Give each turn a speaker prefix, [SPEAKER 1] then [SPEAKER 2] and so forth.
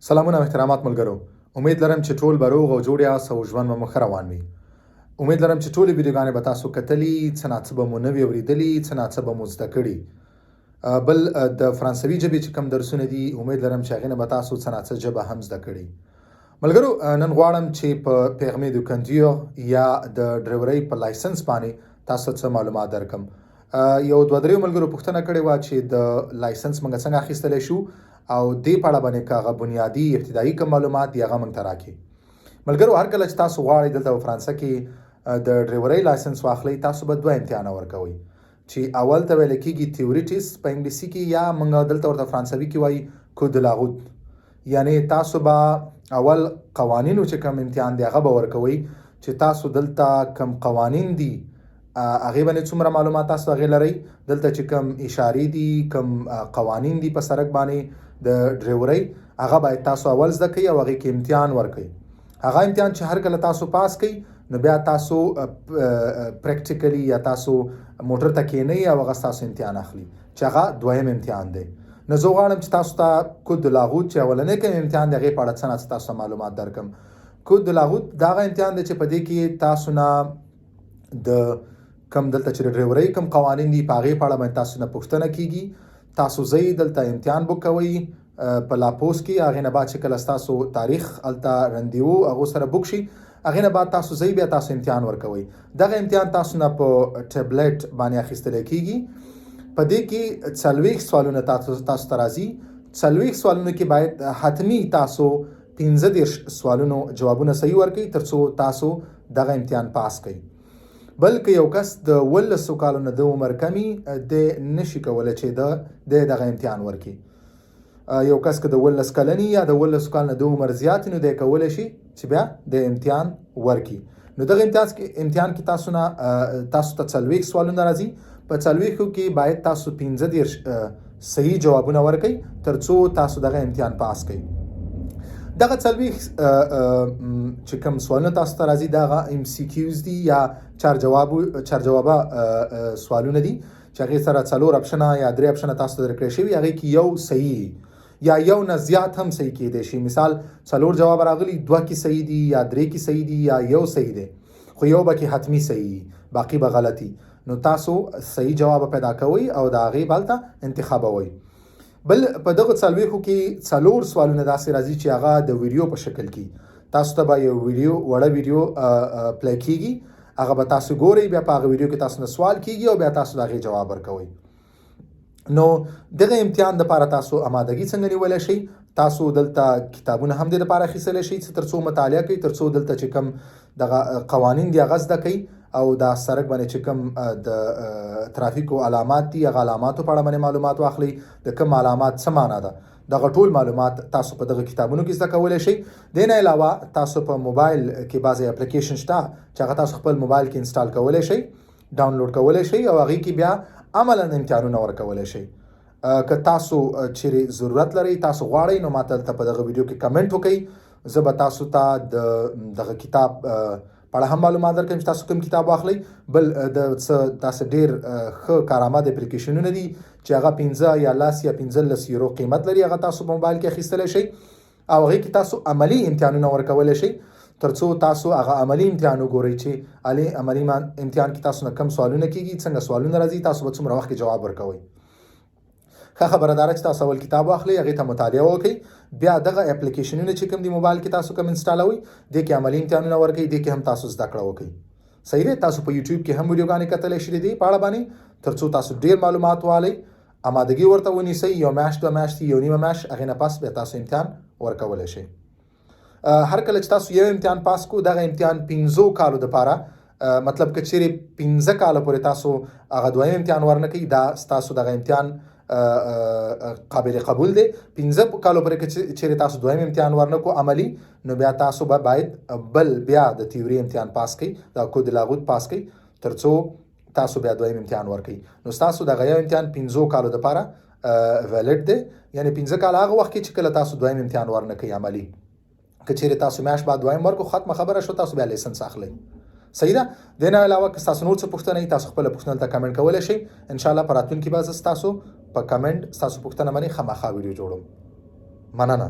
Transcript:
[SPEAKER 1] سلامونه او احترامات ملګرو. امید لرم چې ټول به روغ او جوړ یاست او ژوند به مو ښه روان وي. امید لرم چې ټولې ویډیوګانې به تاسو کتلي، څه ناڅه به مو نوي اورېدلي، څه ناڅه به مو زده کړي. بل د فرانسوي ژبې چې کوم درسونه دي، امید لرم چې هغې نه به تاسو څه ناڅه ژبه هم زده کړي. ملګرو، نن غواړم چې په پیغمې د کنډیور یا د ډرایورۍ په لایسنس باندې تاسو څه معلومات درکم. یو دوه درې ملګرو پوښتنه کړې وه چې د لایسنس موږ څنګه اخیستلی شو او دې په اړه باندې که هغه بنیادي ابتدایي کوم معلومات دي هغه موږ ته راکړي. ملګرو، هر کله چې تاسو غواړئ دلته په فرانسه کې د ډرایورۍ لایسنس واخلئ، تاسو به دوه امتحانه ورکوئ چې اول ته ویل کېږي تیوري ټیسټ په انګلیسي کې، یا موږ دلته ورته فرانسوي کې وایي کود د لاغوت. یعنې تاسو به اول قوانینو چې کوم امتحان دی هغه به ورکوئ چې تاسو دلته کوم قوانین دي هغې باندې څومره معلومات تاسو هغې لرئ. دلته چې کوم اشارې دي، کوم قوانین دي په سړک باندې د ډرایورۍ، هغه باید تاسو اول زده کړئ او هغې کې امتحان ورکړئ. هغه امتحان چې هر کله تاسو پاس کړئ نو بیا تاسو پریکټیکلی یا تاسو موټر ته کښېنئ او هغه ستاسو امتحان اخلي چې هغه دویم امتحان دی. نو زه غواړم چې تاسو ته کود د لاغوت چې اولنی کوم امتحان دی هغې په اړه څه نه څه تاسو ته معلومات درکړم. کود د لاغوت دا هغه امتحان دی چې په دې کې تاسو نه د کم دلته چې د ډرایورۍ کوم قوانین دي په هغې په اړه باندې تاسو نه پوښتنه کېږي. تاسو ځئ دلته امتحان بک کوئ په لاپوس کې، هغې نه بعد چې کله ستاسو تاریخ هلته رندیو هغو سره بک شي، هغې نه بعد تاسو ځئ بیا تاسو امتحان ورکوئ. دغه امتحان تاسو نه په ټیبلیټ باندې اخیستلی کېږي. په دې کې 40 سوالونه تاسو ته راځي. 40 سوالونو کې باید حتمي تاسو 15 سوالونو جوابونه صحیح ورکړئ تر څو تاسو دغه امتحان پاس کړئ. بلکې یو کس د 18 کالو نه د عمر کمی دی نشي کولی چې دغه امتحان ورکړي. یو کس که د 18 کلني یا د 18 کال نه د عمر زیات نو دی کولی شي چې بیا د امتحان ورکړي. نو دغه امتحان کې تاسو ته 40 سوالونه راځي. په 40 کې باید تاسو 15 صحیح جوابونه ورکړئ تر څو تاسو دغه امتحان پاس کړئ. دغه 40 چې کوم سوالونه تاسو ته راځي دغه MCQs دي یا چار جوابه سوالونه دي چې هغې سره 4 اپشنه یا 3 اپشنه تاسو ته درکړی شوي، هغې کې یو صحیح یا یو نه زیات هم صحیح کېدی شي. مثال 4 جواب راغلي، 2 کې صحیح دي یا 3 کې صحیح دي یا یو صحیح دی، خو یو به کې حتمي صحیح باقي به غلطي. نو تاسو صحیح جواب پیدا کوئ او د هغې بلته انتخابوئ. بل په دغه 40 کې 4 سوالونه داسې راځي چې هغه د ویډیو په شکل کې تاسو ته به یو وړه ویډیو پلی کېږي، هغه به تاسو ګورئ، بیا په هغه ویډیو کې تاسو نه سوال کېږي او بیا تاسو د هغې جواب ورکوئ. نو دغه امتحان دپاره تاسو امادګي څنګه نیولی شئ؟ تاسو دلته کتابونه هم دې دپاره اخیستلی شئ تر څو مطالعه کوئ، تر څو دلته چې کوم دغه قوانین دي هغه زده کوئ او دا سړک باندې چې کوم د ترافیکو علامات دي هغه علاماتو په اړه باندې معلومات واخلئ. د کوم علامات څه معنا ده، دغه ټول معلومات تاسو په دغه کتابونو کې زده کولی شئ. دې نه علاوه تاسو په موبایل کې بعضې اپلیکیشن شته چې هغه تاسو خپل موبایل کې انسټال کولی شئ، ډاونلوډ کولی شئ او هغې کې بیا عملاً امتحانونه ورکولی شئ. که تاسو چیرې ضرورت لرئ، تاسو غواړئ، نو ماته دلته په دغه ویډیو کې کمنټ وکړئ. زه به تاسو ته دغه کتاب په اړه هم معلومات درکړم چې تاسو کوم کتاب واخلئ. بل د څه داسې ډېر ښه کارآمد اپلیکیشنونه دي چې هغه 15 یا 10 یا 15 یورو قیمت لري، هغه تاسو په موبایل کې اخیستلی شئ او هغې کې تاسو عملي امتحانونه ورکولی شئ تر څو تاسو هغه عملي امتحان وګورئ چې عملي امتحان کې تاسو نه کم سوالونه کېږي، څنګه سوالونه راځي، تاسو به څومره وخت کې جواب ورکوئ. ښه خبره دا چې تاسو اول کتاب واخلئ، هغې ته مطالعه وکړئ، بیا دغه اپلیکیشنونه چې کوم دي موبایل کې تاسو کوم انسټالوئ دې کې عملي امتحانونه ورکړئ، دې کې هم تاسو زده کړه وکړئ. صحیح دی؟ تاسو په یوټیوب کې هم ویډیوګانې کتلی شئ دې په اړه باندې تر څو تاسو ډېر معلومات والئ، امادګي ورته ونیسئ، یو میاشت 2 میاشتې، یو نیمه میاشت، هغې نه پس بیا تاسو امتحان ورکولی شئ. هر کله چې تاسو یو امتحان پاس کړو، دغه امتحان 15 کالو دپاره، مطلب که چیرې 15 کاله پورې تاسو هغه دویم امتحان ورنه کوئ، دا ستاسو دغه امتحان قابل قبول دی. 15 کالو پورې که چیرې تاسو دویم امتحان ورنه کو عملي، نو بیا تاسو به باید بل بیا د تیوري امتحان پاس کړئ، د کود لاغوت پاس کړئ تر څو تاسو بیا دویم امتحان ورکړئ. نو ستاسو دغه یو امتحان 15 کالو دپاره ویلډ دی، یعنې 15 کاله هغه وخت کې چې کله تاسو دویم امتحان ورنه کوئ عملي. که چیرې تاسو میاشت بعد دویم ورکړو، ختمه خبره شو، تاسو بیا لایسنس اخلئ. صحیح ده؟ د نه علاوه که تاسو نور څه پوښتنه وي، تاسو خپله پوښتنه ته کمنټ کولی شئ. انشاءالله په راتلونکي به زه ستاسو په کمنټ ستاسو پوښتنه باندې خامخا ویډیو جوړوم. مننه.